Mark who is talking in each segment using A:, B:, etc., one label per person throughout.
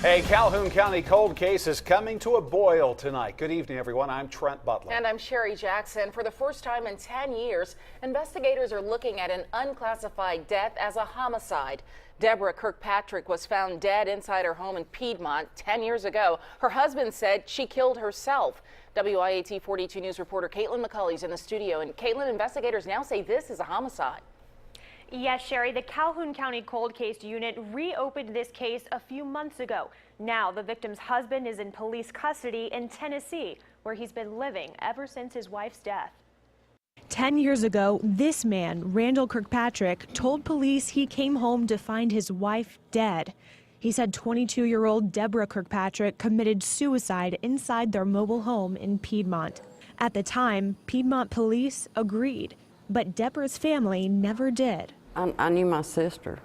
A: A Calhoun County cold case is coming to a boil tonight. Good evening, everyone. I'm Trent Butler.
B: And I'm Sherry Jackson. For the first time in 10 years, investigators are looking at an unclassified death as a homicide. Deborah Kirkpatrick was found dead inside her home in Piedmont 10 years ago. Her husband said she killed herself. WIAT 42 News reporter Caitlin McCulley is in the studio. And Caitlin, investigators now say this is a homicide.
C: Yes, Sherry, the Calhoun County Cold Case Unit reopened this case a few months ago. Now the victim's husband is in police custody in Tennessee, where he's been living ever since his wife's death.
D: 10 years ago, this man, Randall Kirkpatrick, told police he came home to find his wife dead. He said 22-year-old Deborah Kirkpatrick committed suicide inside their mobile home in Piedmont. At the time, Piedmont police agreed, but Deborah's family never did.
E: I knew my sister,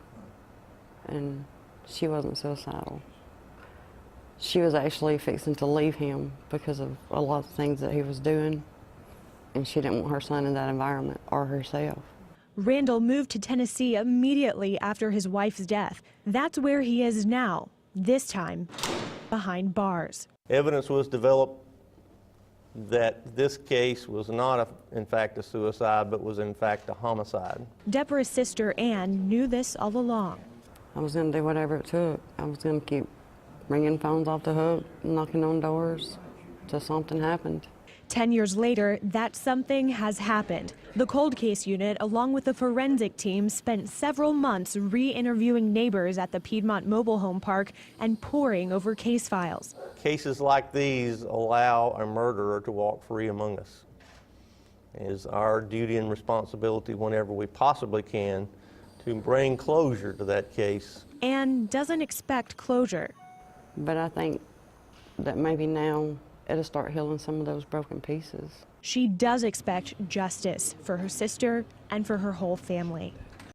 E: and she wasn't suicidal. She was actually fixing to leave him because of a lot of things that he was doing, and she didn't want her son in that environment or herself.
D: Randall moved to Tennessee immediately after his wife's death. That's where he is now, this time behind bars.
F: Evidence was developed that this case was not, in fact, a suicide, but was, in fact, a homicide.
D: Deborah's sister, Ann, knew this all along.
E: I was going to do whatever it took. I was going to keep ringing phones off the hook, knocking on doors, till something happened.
D: 10 years later, that something has happened. The cold case unit, along with the forensic team, spent several months re-interviewing neighbors at the Piedmont mobile home park and poring over case files.
F: Cases like these allow a murderer to walk free among us. It is our duty and responsibility whenever we possibly can to bring closure to that case.
D: Ann doesn't expect closure.
E: But I think that maybe now it'll start healing some of those broken pieces.
D: She does expect justice for her sister and for her whole family.